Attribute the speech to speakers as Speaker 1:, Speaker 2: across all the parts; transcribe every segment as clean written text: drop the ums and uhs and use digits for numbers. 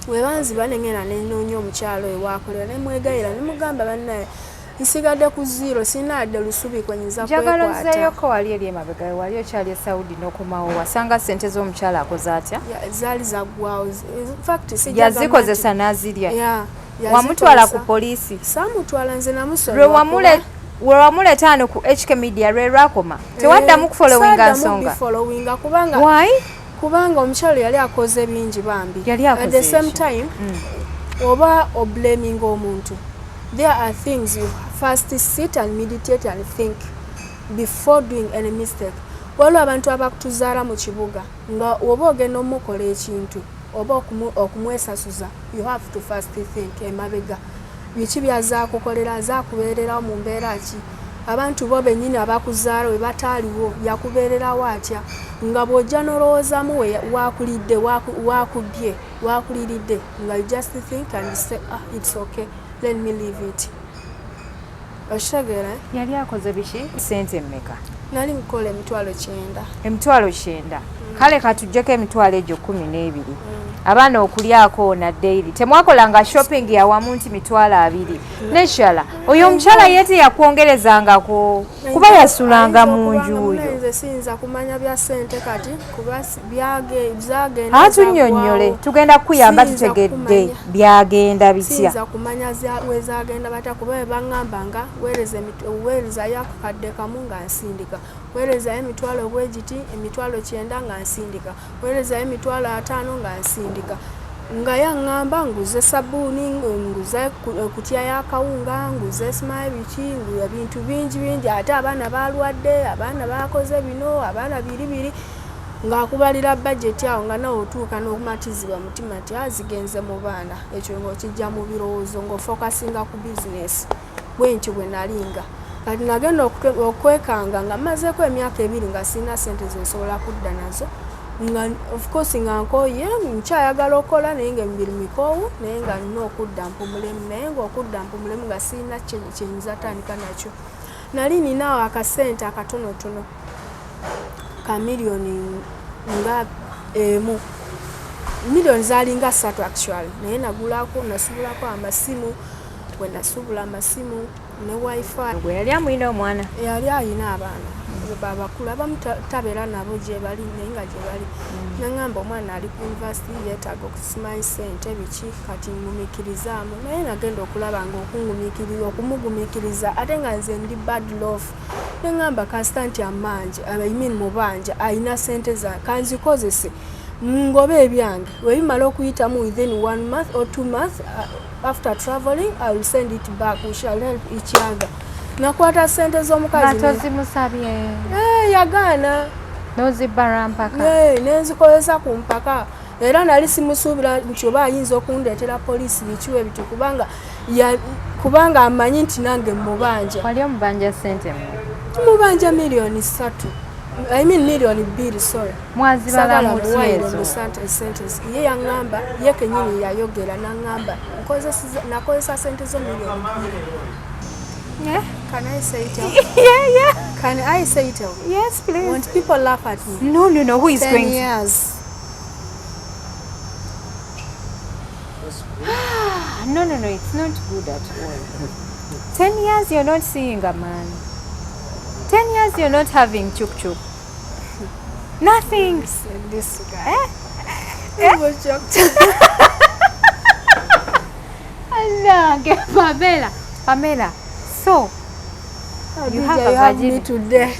Speaker 1: webanziba nengena nenoonya omukyalo ewakolera nemwegayira nemugamba bannaye nsigadde ku zero sinadde lusubi kwenyiza kwekwata.
Speaker 2: Njagala nzeeyoko wali eri emabega wali okyali e Saudi n'okomawo wasanga ssente z'omukyala akoze atya?
Speaker 1: Zaali zaggwawo.
Speaker 2: Yazikozesa n'azirya. Wamutwala ku poliisi?
Speaker 1: Saamutwala nze namusonyiwa.
Speaker 2: Lwe wamuleeta hano ku HK Media lwe lwakoma? Tewaddamu kufolowinga nsonga?
Speaker 1: Kubanga
Speaker 2: Why?
Speaker 1: Kubanga omukyalo yali akoze bingi bambi.
Speaker 2: At
Speaker 1: the same time, oba oblaming omuntu. There are things you first sit and meditate and think before doing any mistake. Waliwo abantu abakutuzaala mu kibuga nga oba ogenda omukola ekintu oba okumwesasuza, you have to first think emabega biki byazaakukolera, azaakubeererawo mu mbeera ki, abantu bo bennyini abakuzaala we bataaliwo yakubeererawo atya, nga bw'ojja n'olowoozaamu waakulidde waakubye waakuliridde nga you just think and say it's okay, let me leave it. Oshagera
Speaker 2: yali akoze biki? Sente mmeka?
Speaker 1: Nali nkola
Speaker 2: emitwalo 9. Kale katujjeko emitwalo egyo 12. Abaana okulyako na daily. Temwakolanga shopping ya wamu nti mitwalo 2. Neshala oyo omukyala yete yakwongerezangako kuba yasulanga mu nju oyo.
Speaker 1: Nze siyinza kumanya bya sente kati kuba byagenda.
Speaker 2: Atunnyonnyole tugenda kuyamba tutegedde byagenda bitya.
Speaker 1: Siyinza kumanya wezagenda bata kuba bangambanga weereza yakukadde kamu nga nsindika. Weerezayo emitwalo bwegiti emitwalo 9 nga nsindika. Weerezayo emitwalo 5 nga nsindika. Nga yaŋŋamba nguze sabbuuni, nguze kutya y'akawunga, nguze simaye biki, nguze bintu bingi ate abaana balwadde, abaana bakoze bino, abaana biri ng'akubalira budget awo nga nawe otuuka n'okumatizibwa mutima nti azigenze mu baana. Ekyo ng'okijja mu birowoozo ng'ofokasinga ku bizinesi bwentyo bwe nalinga. Kati nagenda okwekanga nga mazeeko emyaka 2 nga sina sente zensobola kudda nazo. Nga of course nga nkoye nkyayagala okola naye nga emibiri mikoowu naye nga nina okudda mpumulemu naye ng'okudda mpumulemu nga sirina kyenyinza tandika nakyo. Nali ninaawo akasente akatonotono ka miliyoni nga emu. Miliyoni zaalinga 3 actually naye nasubulako amasimu. Bwe nasubula amasimu ne wifi.
Speaker 2: Gwe yali amuyina omwana?
Speaker 1: Yali ayina abaana babakulu abamu tabeera nabo gye bali naye nga gye bali. Naŋŋamba omwana ali ku university yeetaaga okusimayo sente biki kati ngumiikirizaamu naye nagenda okulaba nga okumugumiikiriza ate nga nze ndi bad love. Naŋŋamba kasita nti mubanja ayina sente za kanzikozese ngobe ebyange webimala okuyitamu within 1 month or 2 months after traveling I will send it back. We shall help each other. Nakwata sente z'omukazi
Speaker 2: tozimusabye
Speaker 1: yagaana
Speaker 2: nozibara mpaka
Speaker 1: nenzikozesa ku mpaka era nali simusuubira nti oba ayinza okundeetera poliisi bikiwe bitu kubanga amanyi nti nange mubanja.
Speaker 2: Wali omubanja sente
Speaker 1: mubanja miliyoni 3 miliyoni 2 sorry.
Speaker 2: Mwazibala mutyezo
Speaker 1: ye yaŋŋamba ye kenyini yayogera naŋŋamba nakozesa sente zo miliyoni 2.
Speaker 2: Yeah.
Speaker 1: Can I say it out?
Speaker 2: Yeah.
Speaker 1: Can I say it out?
Speaker 2: Yes, please.
Speaker 1: Won't people laugh at me?
Speaker 2: No. Who is
Speaker 1: 10
Speaker 2: going?
Speaker 1: 10 years.
Speaker 2: No. It's not good at all. 10 years you're not seeing a man. 10 years you're not having chuk. Nothing.
Speaker 1: This guy.
Speaker 2: Pamela. So, you have
Speaker 1: me today.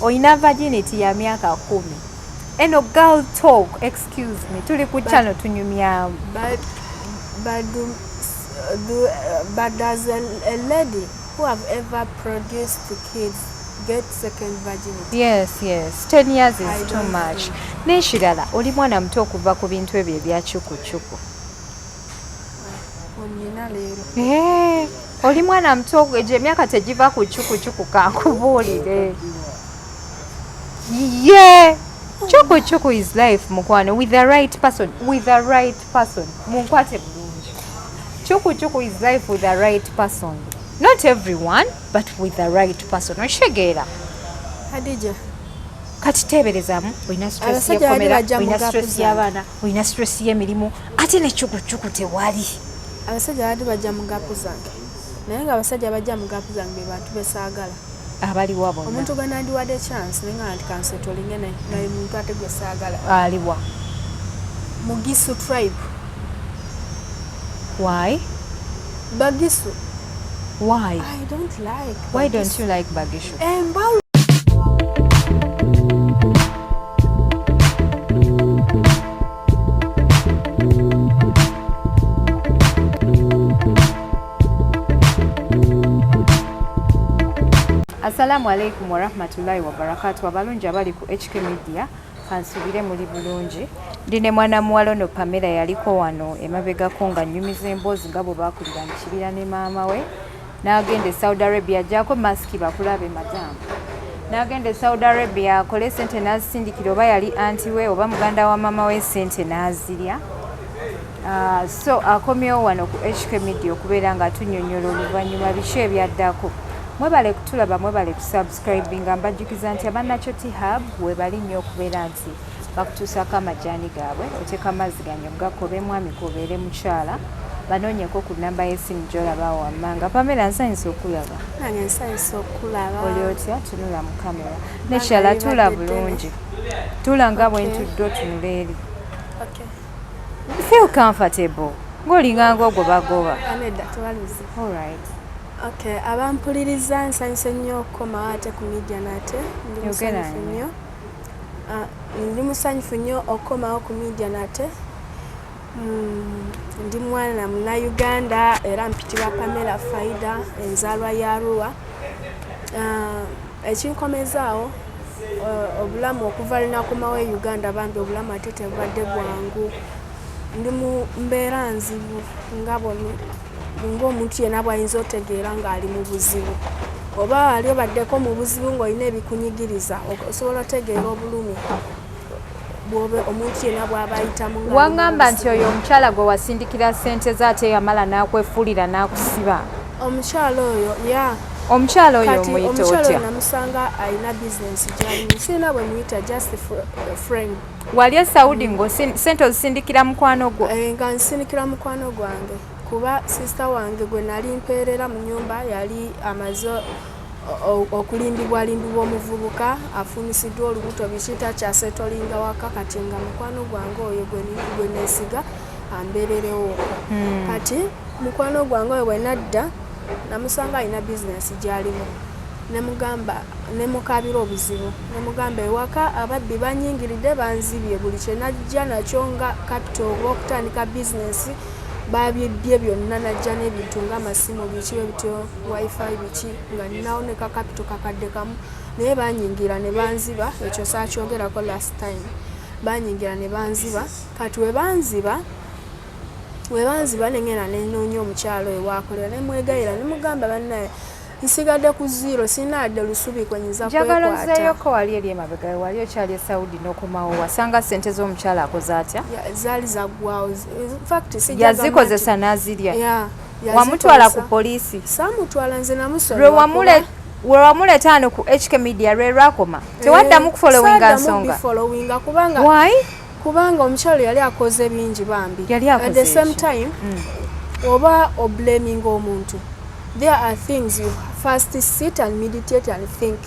Speaker 2: Oina virginity ya miaka 10. Eno girl talk, excuse me. Tuli ku channel tunyumya.
Speaker 1: But does a lady who have ever produced kids get second virginity?
Speaker 2: Yes. 10 years is too much. Neshirala, oli mwana muto okuva ku bintu ebyo ebya chuku.
Speaker 1: Onyina leero.
Speaker 2: Oli mwana muto gye emyaka tegiva ku chuku kankubuulire. Yeah. Chuku is life mukwano with the right person. Munkwate bulungi. Chuku is life with the right person. Not everyone, but with the right person. Oshegera.
Speaker 1: Hadija.
Speaker 2: kati teeberezaamu olina stress y'ekomera olina stress y'abaana olina stress y'emirimu ate n'ekikucuku tewali
Speaker 1: abasajja abadde bajja mu gaapu zange naye nga abasajja bajja mu gaapu zange be bantu besaagala
Speaker 2: abaliwa bonna
Speaker 1: omuntu gwe nandiwadde chance naye nga nti kansetolinge naye muntu ate gwe saagala
Speaker 2: aliwa
Speaker 1: Mugisu tribe.
Speaker 2: Why?
Speaker 1: Bagisu.
Speaker 2: Why?
Speaker 1: I don't like
Speaker 2: Why
Speaker 1: Bagisu.
Speaker 2: don't you like Bagishu? Assalamu alaikum wa rahmatullahi wa barakatuh. Abalungi abali ku HK Media kansubire muli bulungi. Ndine mwana muwala no Pamela yaliko wano emabegako nga nnyumiza emboozi nga bwe baakulira mu kibira ne maama we. N'agenda Saudi Arabia jako maski bakulabe madamu. N'agenda Saudi Arabia akole Sente n'azisindikira oba yali anti we oba muganda wa maama we Sente n'azirya. So akomyewo wano ku HK Media okubeera nga tunnyonnyola oluvannyuma biki ebyaddako. Mwebale kutulaba mwebale kusubscribe nga mbajjukiza nti abannakyo T-Hub webali nnyo okubeera nti bakutuusako amajaani gaabwe oteeka amazzi ganyogakobe mwami kobeere mukyala banoonyeko ku nnamba y'essimu gy'olaba wammanga. Pamela nsanyusa okulaba.
Speaker 1: Nange nsanyusa okulaba.
Speaker 2: Oli otya? Tunula mu kamera. Nekyala tula bulungi. Tula nga bwe ntudde otunula eri. Feel comfortable. Ng'olinganga ogobagoba.
Speaker 1: Anedda tewalize.
Speaker 2: All right.
Speaker 1: Okay, abampuliriza nsanyuse nnyo okukomawo ate ku media nate. Ndi musanyufu nnyo okukomawo ku media nate. Ndi mwana Munnayuganda era mpitibwa Pamela Faida enzaalwa ya Arua. Ekinkomezaawo obulamu okuva lunakomawo e Uganda bambi obulamu ate tebubadde bwangu. Ndi mu mbeera nzibu nga bonna ng'omuntu yenna bw'ayinza otegeera ng'ali mu buzibu oba ali obaddeko mu buzibu ng'olina ebikunyigiriza osobola otegeera obulumi bw'oba omuntu yenna bw'aba ayitamu.
Speaker 2: Waŋŋamba nti oyo omukyala gwe wasindikira ssente ze ate yamala n'akwefuulira n'akusiba.
Speaker 1: Omukyala oyo
Speaker 2: omukyala oyo omuyita otya?
Speaker 1: Omukyala oyo namusanga alina bizinesi gy'alimu sirina bwe muyita just a friend.
Speaker 2: Wali e Saudi ssente ozisindikira mukwano gwo?
Speaker 1: Nga nsindikira mukwano gwange kuba sista wange gwe nali mpeerera mu nyumba yali amaze okulimbibwa omuvubuka afumisiddwa olubuto biki takyasetolinga waka kati nga mukwano gwange oyo gwe neesiga ambeererewo. Kati mukwano gwange oyo bwe nadda namusanga alina bizinesi gy'alimu nemukabira obuzibu nemugamba ewaka ababbi banyingiridde banzibye buli kye najja nakyo nga capital okutandika bizinesi babyedye byonna najja n'ebintu ng'amasimu biki ebityo wifi biki nga ninawo ne kakapito kakadde kamu naye banyingira ne banziba ekyo saakyogerako last time banyingira ne banziba kati webanziba nengenda nenoonya omukyalo oyo waakolera nemwegayira nemugamba bannaye nsigadde ku zero sinadde lusubi kwenyinza kwekwata.
Speaker 2: Njagala nzeeyoko wali eri emabega wali okyali e Saudi n'okomawo wasanga ssente z'omukyala akoze atya?
Speaker 1: Zaali zaggwawo.
Speaker 2: Yazikozesa n'azirya? Wamutwala ku poliisi?
Speaker 1: Saamutwala nze namusonyiwa.
Speaker 2: Lwe wamuleeta hano ku HK Media lwe lwakoma? Tewaddamu kufolowinga nsonga?
Speaker 1: Saddamu kubanga.
Speaker 2: Why?
Speaker 1: Kubanga omukyalo yali akoze bingi bambi.
Speaker 2: Yali akoze
Speaker 1: at the same time oba oblaming omuntu. There are things you first sit and meditate and think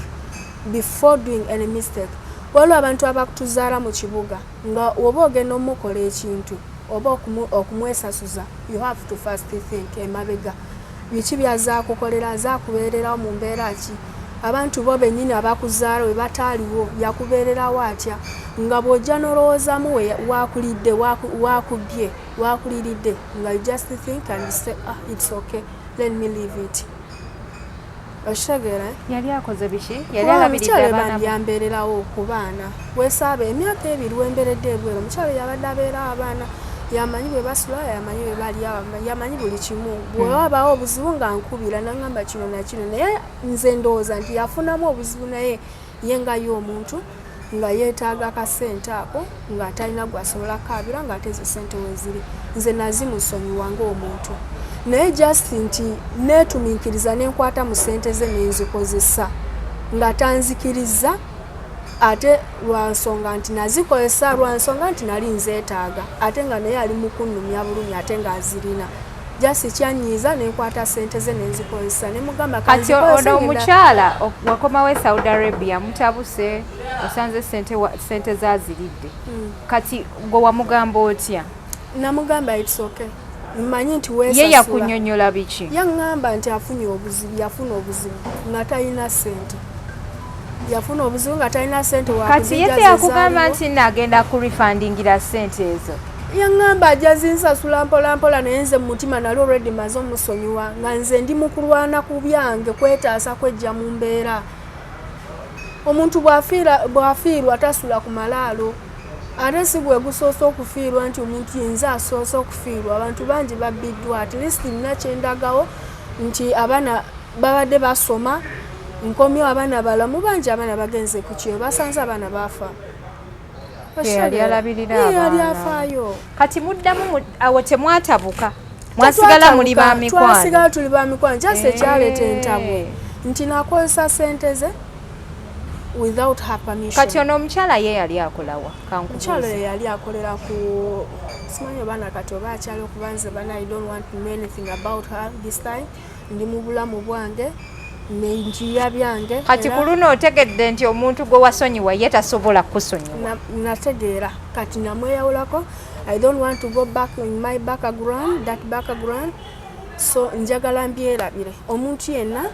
Speaker 1: before doing any mistake. Waliwo abantu abakutuzaala mu kibuga nga oba ogenda omukola ekintu oba okumwesasuza you have to first think emabega biki byazaakukolera azaakubeererawo mu mbeera ki abantu bo bennyini abakuzaala we bataaliwo yakubeererawo atya nga bw'ojja n'olowoozamu waakulidde waakubye waakuliridde nga you just think and say it's okay. Let me leave it. Oshagera
Speaker 2: yali akoze biki? Yali alabiridde abaana
Speaker 1: yambeererawo ku baana. Weesaaba emyaka ebiri wemberedde ebweru omukyalo yabadde abeerawo abaana yamanyi bwe basula yamanyi bwe balya yamanyi buli kimu. Bwe wabaawo obuzibu nga nkubira nangamba kino na kino naye nze ndowooza nti yafunamu obuzibu naye ye nga ye omuntu nga yeetaaga akasente ako nga talina gwasobola kaabira nga ate ezo ssente weeziri nze nazimusonyiwa ng'omuntu. Naye just nti neetumiikiriza nenkwata mu ssente ze nenzikozesa nga tanzikiriza ate lwansonga nti nazikozesa lwansonga nti nali nzeetaaga ate nga naye ali mu kunnumya bulumi ate nga azirina jasi kyanyiiza nenkwata sente ze nenzikozesa ne mugamba
Speaker 2: kati ono omukyala wakomawo e Saudi Arabia mutabuse osanze sente zaziridde kati gwe wamugamba otya?
Speaker 1: Namugamba it's okay mmanyi nti weesasula
Speaker 2: ye yakunnyonnyola biki?
Speaker 1: yaŋŋamba nti afunye obuzibu yafuna obuzibu nga talina sente yafuna obuzibu nga talina sente
Speaker 2: kati ye teyakugamba nti nagenda kurifandingira sente ezo?
Speaker 1: yaŋŋamba ajja zinsasula mpolampola naye nze mu mutima nali already maze omusonyiwa nga nze ndi mu kulwana ku byange kwetaasa kwejja mu mbeera. Omuntu bw'afiirwa tasula ku malaalo ate si gwe gusoose okufiirwa nti omuntu yenza asoose okufiirwa. Abantu bangi babbiddwa at least nina kyendagawo nti abaana babadde basoma nkomyewo abaana balamu bangi abaana bagenze ku Kukyeyo basanze abaana baafa.
Speaker 2: Yali alabirira
Speaker 1: yali afaayo.
Speaker 2: Kati muddamu awo temwatabuka mwasigala muli ba mikwano?
Speaker 1: Twasigala tuli ba mikwano kyase kyaleeta entabo nti nakozesa sente ze without her permission.
Speaker 2: Kati ono omukyala ye yali akolawa?
Speaker 1: Omukyala ye yali akolera ku simanyi obaana kati oba akyali okuba nze bana I don't want to know anything about her this time. Ndi mu bulamu bwange nenjiya byange.
Speaker 2: Kati ku luno otegedde nti omuntu gwe wasonyiwa ye tasobola kusonyiwa?
Speaker 1: Nategeera kati namweyawulako. I don't want to go back in my background, that background. So njagala mbyerabire omuntu yenna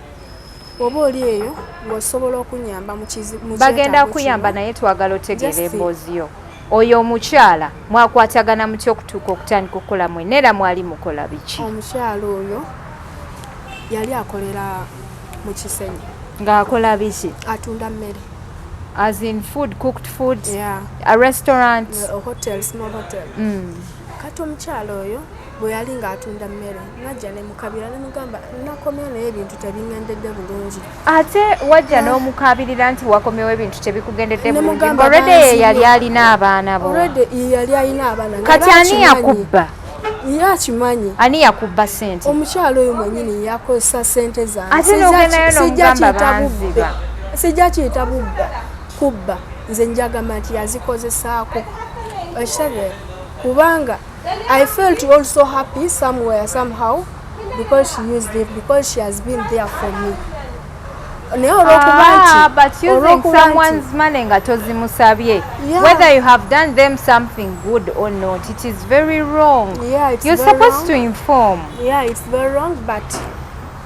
Speaker 1: oba oli eyo ng'osobola okunyamba mu kizibu.
Speaker 2: Bagenda kuyamba naye twagala otegeera emboozi yo. Oyo omukyala mwakwatagana mutya okutuuka okutandika okukola mwenna era mwali mukola biki?
Speaker 1: Omukyala oyo yali akolera mu Kisenyi.
Speaker 2: Ng'akola biki?
Speaker 1: Atunda mmere.
Speaker 2: As in food, cooked food?
Speaker 1: Yeah.
Speaker 2: A restaurant?
Speaker 1: A hotel, small hotel. Kati omukyala oyo bwe yali ng'atunda mmere najja ne mukabira ne mugamba nakomyewo naye ebintu tebiŋŋendedde bulungi.
Speaker 2: Ate wajja n'omukabirira nti wakomyewo ebintu tebikugendedde bulungi? Already ye yali alina abaana bo.
Speaker 1: Already yali alina abaana.
Speaker 2: Kati ani yakubba?
Speaker 1: Yakimanyi.
Speaker 2: Ani yakubba sente?
Speaker 1: Omukyala oyo mwennyini yakozesa sente zange.
Speaker 2: Ate n'ogendayo n'omugamba banziba.
Speaker 1: Sijja kiyita bubba kubba nze njagamba nti yazikozesaako ekitegeera kubanga I felt also happy somewhere somehow because she used it, because she has been there for me.
Speaker 2: But using someone's money nga tozimusabye, whether you have done them something good or not, it is very wrong.
Speaker 1: Yeah, it's
Speaker 2: You're
Speaker 1: very
Speaker 2: supposed
Speaker 1: wrong.
Speaker 2: to inform.
Speaker 1: Yeah, it's very wrong, but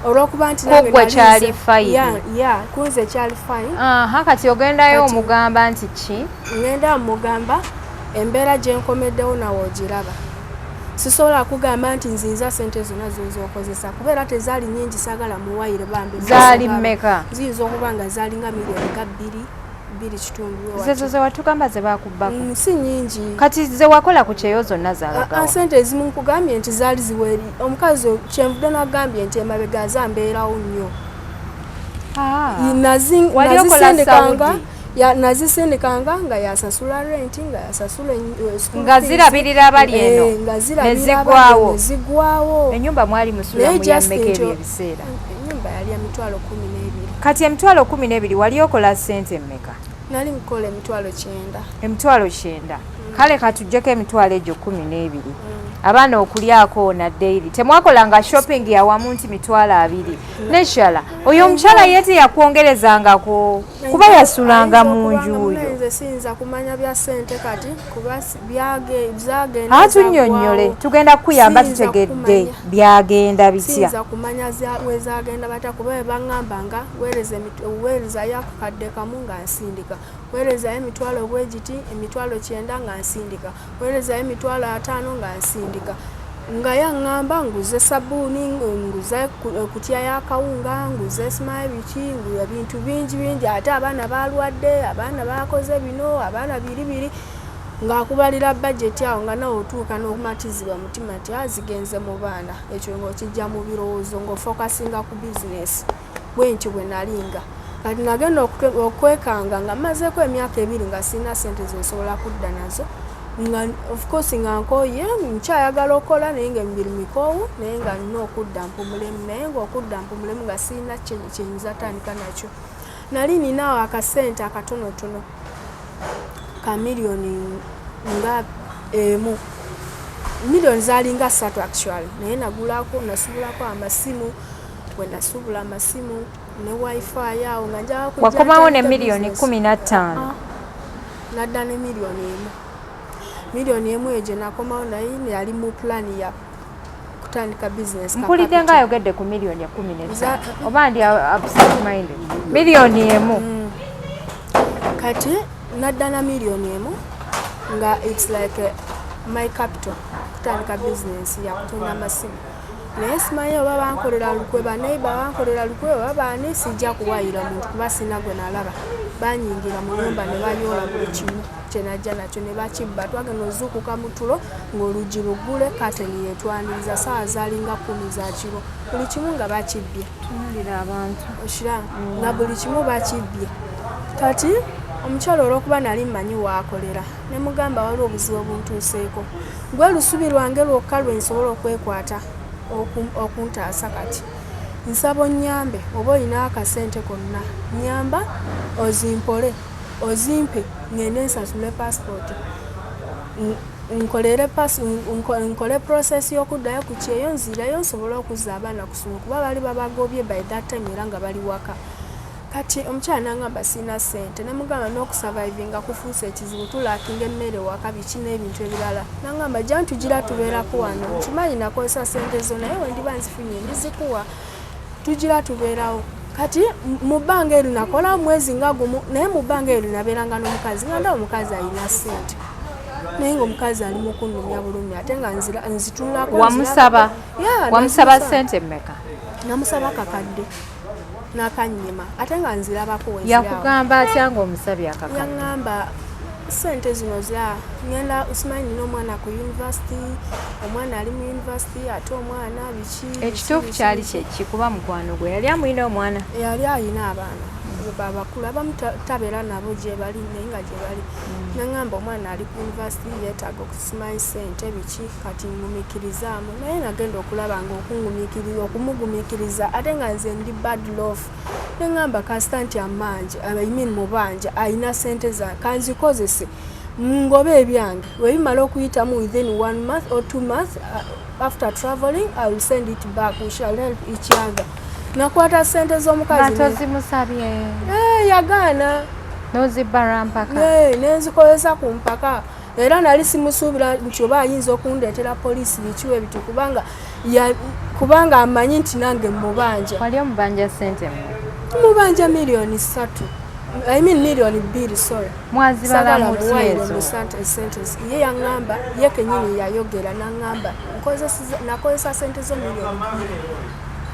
Speaker 1: olwokuba nti
Speaker 2: kugwe kyali fine.
Speaker 1: Kunze kyali fine.
Speaker 2: Kati ogendayo omugamba nti ki?
Speaker 1: Ngenda mugamba embeera gye nkomeddewo nawe ogiraba. Sisobola kugamba nti nziza sente zonna z'okozesa kubeera tezaali nnyingi saagala muwayire bambi.
Speaker 2: Zaali mmeka?
Speaker 1: Ziyinza okuba nga zaali nga milioni nga 2.5.
Speaker 2: Zezo ze watugamba ze baakubbako?
Speaker 1: Si nnyingi.
Speaker 2: Kati ze wakola ku Kukyeyo zonna zaalagawa?
Speaker 1: Sente ezimu nkugambye nti zaali ziweri. Omukazi kyenvudde nagambye nti emabega zambeerawo nnyo. Nazisindikanga nga yasasula renti nga yasasula
Speaker 2: nga zirabirira abali eno nezigwawo. Ennyumba mwali musulamu ya mmeka ebyo ebiseera?
Speaker 1: Ennyumba yali ya mitwalo 12.
Speaker 2: Kati emitwalo 12 wali okola sente mmeka?
Speaker 1: Nali nkola emitwalo 9.
Speaker 2: Emitwalo 9. Kale katujjeko emitwalo egyo 12. Abaana okulyako na daily temwakolanga shopping ya wamu nti mitwalo 2. Neshala oyo omukyala yete yakwongerezangako kuba yasulanga mu nju oyo.
Speaker 1: Nze siyinza kumanya bya sente kati kuba byagenda.
Speaker 2: Atunnyonnyole tugenda kuyamba tutegedde byagenda bitya.
Speaker 1: Siyinza kumanya wezagenda bata kuba baŋŋambanga weerezayo akakadde kamu nga nsindika, weerezayo emitwalo bwegiti emitwalo 9 nga nsindika, weerezayo emitwalo 5 nga nsindika. Nga yaŋŋamba nguze sabbuuni, nguze kutya y'akawunga, nguze smile ebintu bingi ate abaana balwadde, abaana bakoze bino, abaana biri ng'akubalira budget awo nga nawe otuuka n'okumatizibwa mutima nti zigenze mu baana. Ekyo ng'okijja mu birowoozo ng'ofokasinga ku bizinesi bwentyo bwe nalinga. Kati nagenda okwekanga nga mazeeko emyaka 2 nga sirina sente zensobola kudda nazo. Of course nga nkoye nkyayagala okukola naye nga emibiri mikoowu naye nga nina okudda mpumulemu naye ng'okudda mpumulemu nga sirina kyenyinza tandika nakyo. Nali ninaawo akasente akatonotono ka miliyoni nga emu. Miliyoni zalinga 3 actually. Naye nasubulako amasimu, bwe nasubula amasimu ne wifi yawo nga njala kujja.
Speaker 2: Wakomawo ne miliyoni 15.
Speaker 1: Nadda ne miliyoni emu. Miliyoni emu ejo nakomawo naye yali mu plan ya kutandika business.
Speaker 2: Mpulidde nga ayogedde ku miliyoni ya 15. Oba ndi upset mind. Miliyoni emu.
Speaker 1: Kati nadda na miliyoni emu nga it's like my capital kutandika business ya kutunda amasimu. Naye simanyi oba bankolera lukwe, baneiba bankolera lukwe oba baani, sijja kuwayira muntu kuba sina gwe nalaba. Banyingira mu nyumba ne bayoola buli kimu kye najja nakyo ne bakibba. Twagenda ozuukuka mu tulo ng'oluggi luggule, kateni yetwaniriza ssaawa zaalinga 10 za kiro. Buli kimu nga bakibbye.
Speaker 2: Tunuulira abantu.
Speaker 1: Okiraba nga buli kimu bakibbye. Kati omukyala olw'okuba nali mmanyi waakolera ne mugamba waliwo obuzibu obuntuuseeko. Gwe lusubi lwange lwokka lwe nsobola okwekwata okuntaasa kati. Nsaba onnyambe oba olina akasente konna. Nnyamba ozimpole, ozimpe ngende nsasule passport. Nkole process y'okuddayo ku Kukyeyo nzireyo nsobole okuzza abaana ku ssomero kuba bali babagobye by that time era nga bali waka. Kati omukyala n'angamba sina ssente ne mugamba n'okusurvivinga kufuuse ekizibu, tulaakinga emmere waka biki n'ebintu ebirala. N'angamba jja ntugira tubeerako wano, nkimanyi nakozesa ssente zo naye we ndiba nzifunye ndizikuwa, tugira tubeerawo. Kati mu bbanga eryo nakola mwezi nga gumu, naye mu bbanga eryo nabeeranga n'omukazi nga ndaba omukazi alina ssente. Naye ng'omukazi ali mu kunnumya bulumi ate nga nzitunulako.
Speaker 2: Wamusaba ssente mmeka?
Speaker 1: Namusaba kakadde. Nakanyima ate nga nzirabako we
Speaker 2: yakugamba atya ng'omusabye akakadde?
Speaker 1: Yaŋŋamba ssente zino ngenda usimanyi n'omwana ku university, omwana ali mu university ate omwana biki.
Speaker 2: Ekituufu kyali kyeki kuba mukwano gwe yali amulina omwana?
Speaker 1: Yali alina abaana babakulu abamu tabeera nabo gye bali naye nga gye bali. Naŋŋamba omwana ali ku university yeetaaga okusimanyi ssente biki kati ngumiikirizaamu, naye nagenda okulaba okumugumiikiriza ate nga nze ndi bad love. Neŋŋamba kasita nti amanje mubanja alina ssente za kanzikozese ngobe ebyange webimala okuyitamu within 1 month or 2 months after traveling I will send it back, we shall help each other. Nakwata ssente z'omukazi
Speaker 2: tozimusabye?
Speaker 1: Yagaana
Speaker 2: n'ozibbala mpaka?
Speaker 1: Nenzikozesa ku mpaka era nali simusuubira nti oba ayinza okundeetera poliisi bikiwe bitu kubanga amanyi nti nange mubanja.
Speaker 2: Wali omubanja ssente
Speaker 1: mubanja miliyoni 3. I mean miliyoni 2, sorry.
Speaker 2: Mwazibala mu ezo?
Speaker 1: Ye yaŋŋamba, ye kennyini yayogera n'aŋŋamba nakozesa ssente zo miliyoni 2.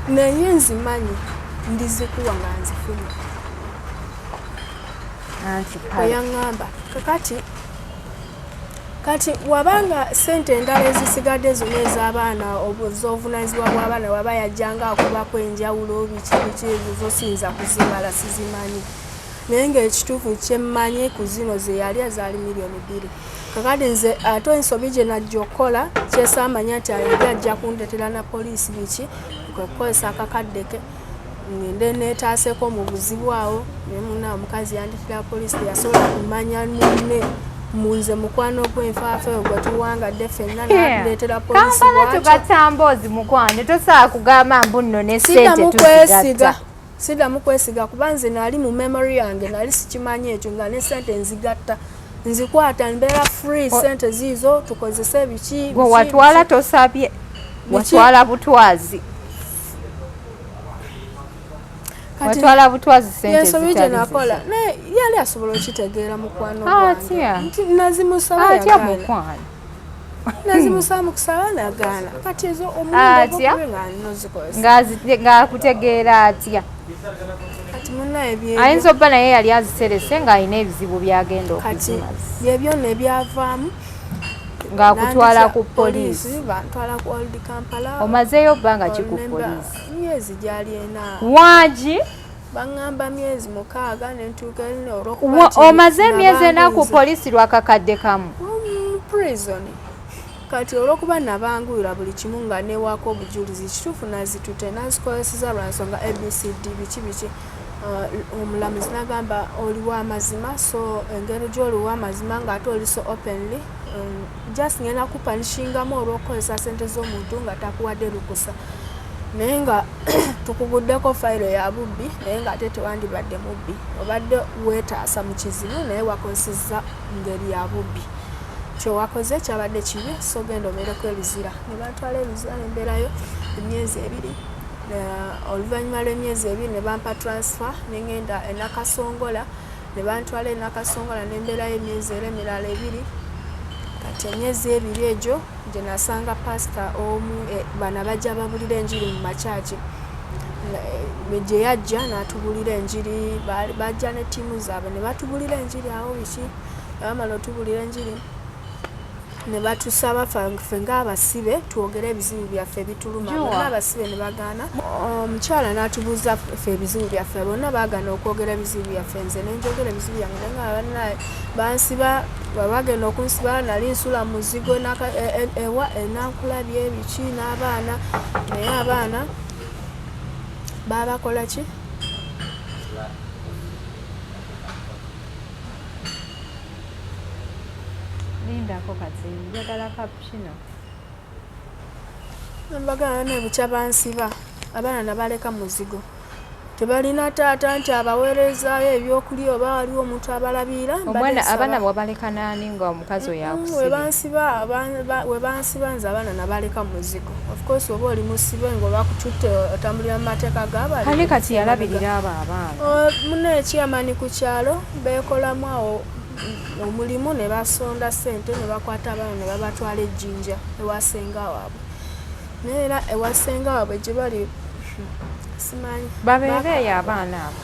Speaker 1: Naye nzimanyi ndizikuwa nga nzifunye. Yaŋŋamba kati wabanga ssente endala ezisigadde zino ez'abaana z'obuvunaanyizibwa bw'abaana waba yajjanga akubako enjawulo biki ezo siyinza kuzimala sizimanyi. Naye ng'ekituufu kyemmanyi ku zino ze yali ezaali miliyoni 2. Kakati nze ate ensobi gye najja okukola kyesaamanya nti yali ajja kundeetera na poliisi biki kwe kukozesa akakadde ke ngende neetaaseeko mu buzibu awo naye munna omukazi yandikira poliisi teyasobola kumanya munne munze mukwano gw'enfaafa eyo gwe tuwangadde ffenna n'atuleetera poliisi bwatyo.
Speaker 2: Kampala tugatamboozi mukwano tosobola kugamba mbu nno ne ssente tuzigatta.
Speaker 1: Siddamu kwesiga kuba nze nali mu memory yange nali sikimanyi ekyo nga ne ssente nzigatta nzikwata mbeera free ssente ziizo tukozese biki.
Speaker 2: Gwe watwala tosabye, watwala butwazi. Watwala butwazi ssente zitali zizo.
Speaker 1: Nakola naye yali asobola okitegeera mukwano
Speaker 2: gwange.
Speaker 1: Nti nazimusaba
Speaker 2: atya mukwano.
Speaker 1: Nazimusaba mu kusaba nagaana. Kati ezo omuntu
Speaker 2: ng'akutegeera atya?
Speaker 1: Kati munnaye byebyo.
Speaker 2: Ayinza obba naye yali aziterese ng'alina ebizibu byagenda okuzimaza.
Speaker 1: Kati byebyo ne byavaamu
Speaker 2: ng'akutwala ku poliisi.
Speaker 1: Bantwala ku Old Kampala.
Speaker 2: Omazeeyo bbanga ki ku poliisi?
Speaker 1: Myezi gyali 4.
Speaker 2: Wangi?
Speaker 1: Baŋŋamba myezi 6 ne ntuuka eno
Speaker 2: omaze emyezi 4 ku poliisi lwakakadde kamu?
Speaker 1: Prison. Kati olw'okuba nabanguyira buli kimu nga newaako obujulizi kituufu nazitute nazikozeseza lwa nsonga ABCD biki omulamuzi n'agamba oli w'amazima so engeri gy'oli w'amazima ng'ate oli so openly just ngenda kupanishingamu olw'okukozesa ssente z'omuntu nga takuwadde lukusa naye nga tukuguddeko fayiro ya bubbi naye ng'ate tewandibadde mubbi obadde weetaasa mu kizibu naye wakozesezza ngeri ya bubbi kyewakoze kyabadde kibi so genda obeereko ebizira ne bantwala ebizira ne mbeerayo emyezi 2 oluvannyuma lw'emyezi 2 ne bampa transfer ne ngenda e Nakasongola ne bantwala e Nakasongola ne mbeerayo emyezi era emirala 2 kati emyezi 2 egyo gye nasanga pasita omu bana bajja babulira enjiri mu makyaki gye yajja n'atubulira enjiri bajja ne ttiimu zaabwe ne batubulira enjiri awo biki bamala otubulira enjiri ne batusaba ffe ng'abasibe twogere ebizibu byaffe ebituluma bonna abasibe ne bagaana omukyala n'atubuuza ffe ebizibu byaffe bonna baagaana okwogera ebizibu byaffe nze nenjogera ebizibu byange naye nga bannaye bansiba bagenda okunsiba nali nsula muzigo ewa enankulabye ebiki n'abaana naye abaana babakola ki
Speaker 2: lindako kati njagala cappuccino
Speaker 1: mbagana nebukya bansiba abaana nabaleka muzigo tebalina taata nti abaweerezaayo ebyokulya oba waliwo omuntu abalabira
Speaker 2: abaana wabaleka nani nga omukazi oyo akusibye
Speaker 1: we bansiba nze abaana nabaleka muzigo of course oba oli musibe ng'olwakututte otambulira mu mateeka g'abali
Speaker 2: kale kati yalabirira abo abaana
Speaker 1: muneekiyamani ku kyalo beekolamu awo omulimu ne basonda ssente ne bakwata abaana ne babatwala ejjinja ewasenga waabwe naye era ewasenga waabwe gye bali simanyi
Speaker 2: babeereeyo abaana abo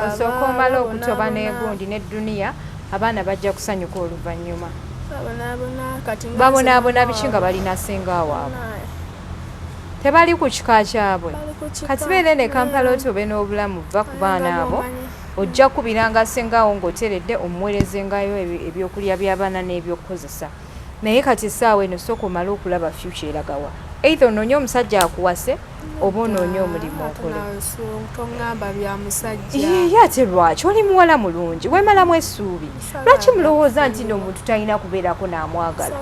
Speaker 2: osooka omala okutoba n'egundi n'edduniya abaana bajja kusanyuka oluvannyuma babonaabona biki nga balina senga waabwe tebali ku kika kyabwe kati beere ne Kampala otobe n'obulamu va ku baana abo ojja kubiranga sengawo ng'oteredde omuweerezengayo ebyokulya by'abaana n'ebyokukozesa naye kati essaawa eno sooka omale okulaba future eragawa either onoonye omusajja akuwase oba onoonye omulimu okole ye ate lwaki oli muwala mulungi weemalamu essuubi lwaki mulowooza nti n'omuntu talina kubeerako n'amwagala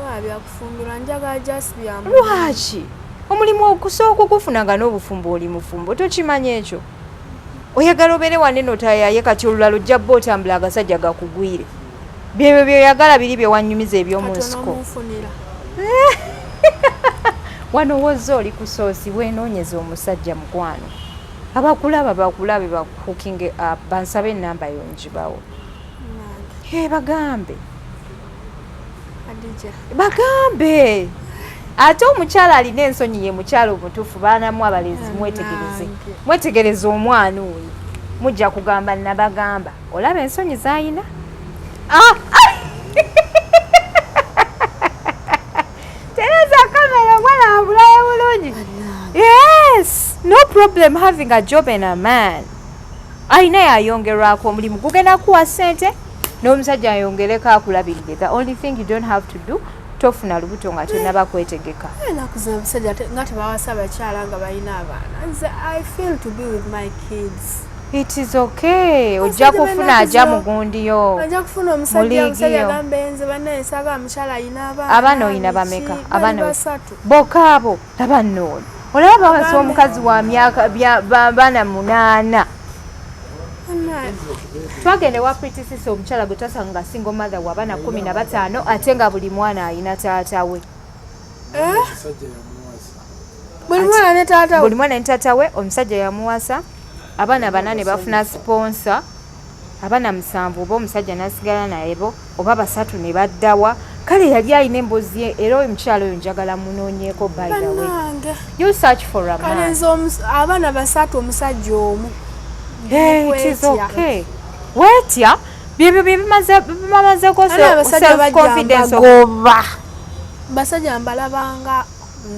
Speaker 2: lwaki omulimu okusooka okufuna n'obufumbo oli mufumbo tokimanya ekyo oyagala obeere wanene otayaye kati olulala ojja bba otambula agasajja gakugwire byebyo byoyagala biri bye wanyumiza eby'omu nsiko wano wozza oli ku soosi weenoonyeza omusajja mukwano abakulaba bakulabe bakukinge bansabe enamba yonjibawo bagambe ate omukyala alina ensonyi ye mukyala omutuufu baanamu abalenzi mwetegereze omwana oyo mujja kugamba nabagamba olaba ensonyi z'ayina tereza kamera omwana abulayo bulungi yes no problem having a job and a man ayina yayongerwako omulimu gugenda kuwa ssente n'omusajja ayongereko akulabirire the only thing you don't have to do tofuna lubuto nga tonnaba kwetegeka
Speaker 1: nakuza omusajja nga tebawasa abakyala nga balina abaana nze I feel to be with my kids
Speaker 2: it is okay ojja kufuna ajja mugundiyo
Speaker 1: ojja kufuna omusajja agambe nze banneesaga omukyala ayina
Speaker 2: abaana oyina bameka abaana bokaabo laba nnono olaba bawasa omukazi wa myaka baana 8 twagende wa Pretty Sister omukyala gwe twasanga single mother w'abaana 15 ate nga buli mwana ayina taata we buli mwana ne taata we omusajja yamuwasa abaana 8 bafuna sponsor abaana 7 oba omusajja n'asigala nayebo oba 3 ne baddawa kale yali alina emboozi ye era oyo mukyala oyo njagala munoonyeeko by the way you search for a man
Speaker 1: abaana 3 omusajja omu
Speaker 2: it is okay wetya byebyo bimamazeko self confidence
Speaker 1: ogoba basajja mbalabanga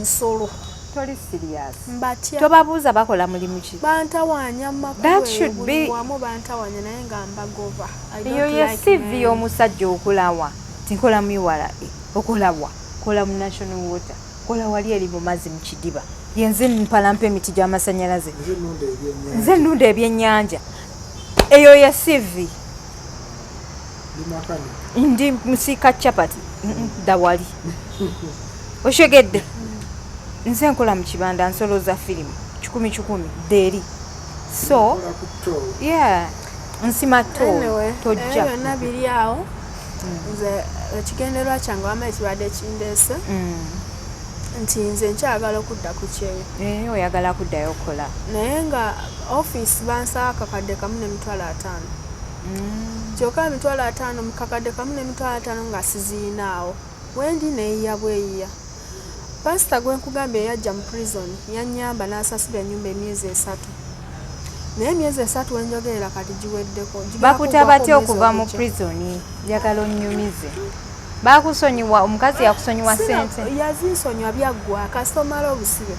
Speaker 1: nsolo
Speaker 2: toli serious mbatya tobabuuza bakola mulimu ki
Speaker 1: bantawanya
Speaker 2: that should be
Speaker 1: bantawanya naye nga mbagoba
Speaker 2: iyo ye CV y'omusajja okulawa tinkola miwala okulawa kola mu national water kola wali eri mu mazzi mu kidiba yenze mpalampa emiti gy'amasanyalaze nze nnunda ebyennyanja eyo ya CV ndi musika chapati dawali oshogedde nze nkola mu kibanda nsoloza filimu 10 deri so yeah nsima tojja
Speaker 1: byonna biri awo nze ekigendererwa kyange wama ekibadde kindeese nti nze nkyagala okudda ku kyeyo
Speaker 2: oyagala kuddayo okola
Speaker 1: naye nga office bansaba akakadde kamu n'emitwalo 5 kyokka emitwalo 5 mu kakadde kamu n'emitwalo 5 nga siziinaawo wendi neeyiya bweyiya pasita gwe nkugambye yajja mu prison yannyamba n'asasula ennyumba emyezi 3 naye emyezi 3 wenjogerera kati giweddeko
Speaker 2: bakuta batya okuva mu prison njagala onnyumize bakusonyiwa omukazi yakusonyiwa sente
Speaker 1: yazinsonyiwa byaggwa kastomala obusibe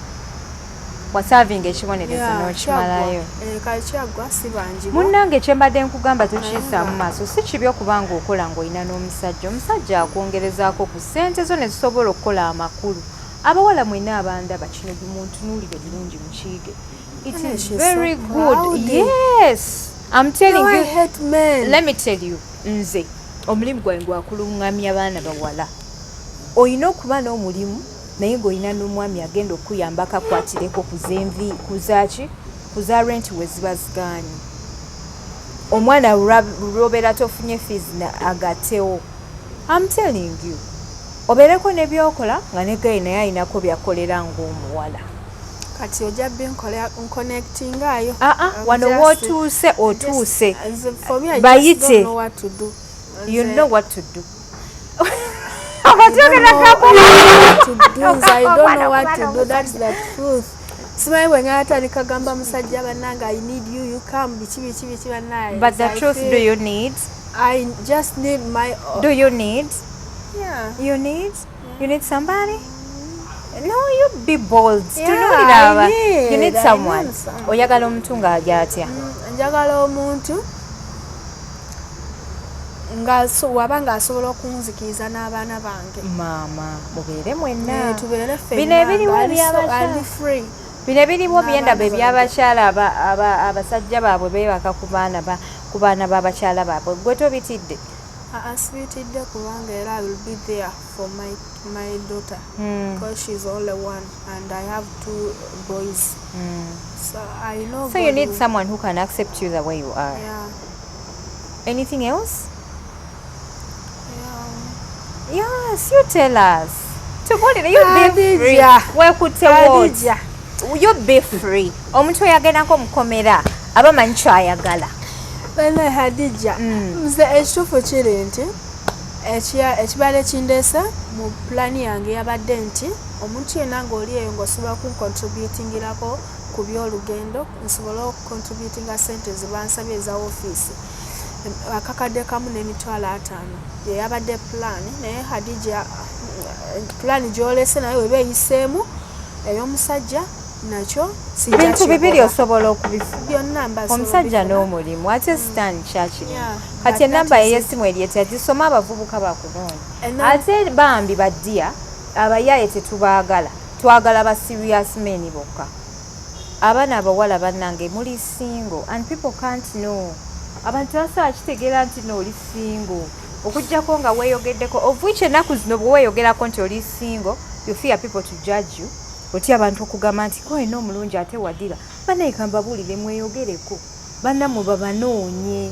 Speaker 2: wasavinga ekibonerezo n'okimalayo
Speaker 1: kakyaggwa si bangi
Speaker 2: munnange kyembadde nkugamba tukiyisa mu maaso si kibi okuba ng'okola ng'olina n'omusajja akwongerezaako ku sente zo ne zisobola okukola amakulu abawala mwena abandaba kino muntunuulire bulungi mukiige it is very good yes I'm telling you let me tell you nze omulimu gwange gwakulungamya abaana bawala olina okuba n'omulimu naye ng'olina n'omwami agenda okuyambako akwatireko kuzenvi kuzaki kuza renti we ziba zigaanyi omwana lwobeera tofunye fees agattewo I'm telling you obeereko n'ebyokola nga ne gayi naye alinako byakolera ng'omuwala
Speaker 1: kati ojja nkonectingayo
Speaker 2: wano wootuuse otuuse bayite you know what to do
Speaker 1: simanyi bwe ngaatandika gamba musajja bannange I need you come biki bannaye
Speaker 2: but the truth do you need
Speaker 1: I just need my
Speaker 2: do you need
Speaker 1: yeah
Speaker 2: you need somebody no you be bold tunulira you need someone oyagala omuntu ng'ali atya
Speaker 1: njagala omuntu waba ng'asobola okunzikiriza n'abaana bange
Speaker 2: maama mubeere mwenna
Speaker 1: tubeere
Speaker 2: bino ebiriwo byendaba ebyabakyala abasajja baabwe beebaka ku baana b'abakyala baabwe gwe tobitidde
Speaker 1: asibitidde kubanga era I will be there for my daughter because she's only one and I have 2 boys so I know
Speaker 2: so you need someone who can accept you the way you are anything else yes you tell us tubulire you be free wekutte woods you be free omuntu oyagendako mukomera abamanyi kyayagala
Speaker 1: bene Hadija nze ekituufu kiri nti ekibadde kindeese mu pulaani yange yabadde nti omuntu yenna ng'oli eyo ng'osobola kuncontributingirako ku by'olugendo nsobole okucontributinga sente zebansabye eza ofiisi akakadde kamu n'emitwalo 5 ye yabadde pulaani naye Hadija pulaani gy'olese naye weba eyiseemu ey'omusajja nakyo
Speaker 2: bintu bibiri osobola okubifuna
Speaker 1: byonna
Speaker 2: omusajja n'omulimu ate sitaani kyakirimu kati enamba ey'essimu eryeta yagisoma abavubuka bakunoonya ate bambi baddiya abayaaye tetubaagala twagala ba serious men bokka abaana abawala bannange muli single and people can't know abantu basobola kitegeera nti n'oli single okuggyako nga weeyogeddeko of which ennaku zino bwe weeyogerako nti oli single you fear people to judge you otya abantu okugamba nti koyina omulungi ate wadira bannayika mbabuulire mweyogereko bannammwe babanoonye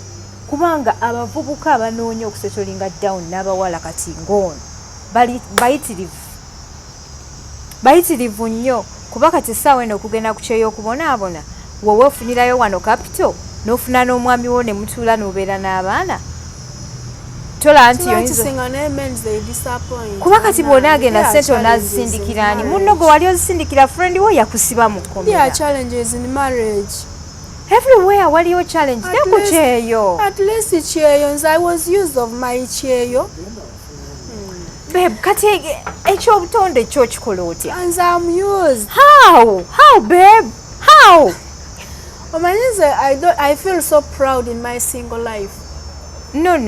Speaker 2: kubanga abavubuka abanoonya okusetolinga down n'abawala kati ng'ono bayitirivu nnyo kuba kati essaawa eno okugenda ku kyeyo okubonaabona wowe ofunirayo wano capital n'ofuna n'omwami wo ne mutuula n'obeera n'abaana tola nti kuba kati bw'ona agenda sente onaazisindikira ani munno gwe wali ozisindikira friend wo yakusiba mu Komera everywhere waliyo challenge ne ku kyeyo
Speaker 1: at least kyeyo nze I was used of my kyeyo
Speaker 2: babe kati ekyobutonde kyo kikola otya
Speaker 1: and I'm used
Speaker 2: how babe how
Speaker 1: omanyize I feel so proud in my single life
Speaker 2: no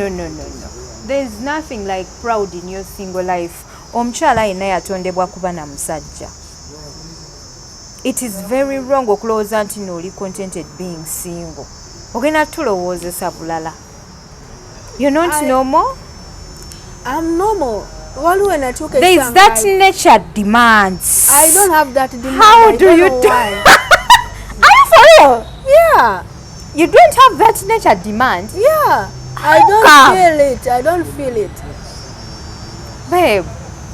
Speaker 2: there's nothing like proud in your single life omukyala yenna yatondebwa kuba na musajja it is very wrong okulowooza nti nooli contented being single ogenda tulowoozesa bulala. You're not normal?
Speaker 1: I'm normal.
Speaker 2: There is that nature demands.
Speaker 1: I don't have that demand.
Speaker 2: How do you do? Are you for real?
Speaker 1: Yeah.
Speaker 2: You don't have that nature demand?
Speaker 1: Yeah. I don't feel it.
Speaker 2: Babe,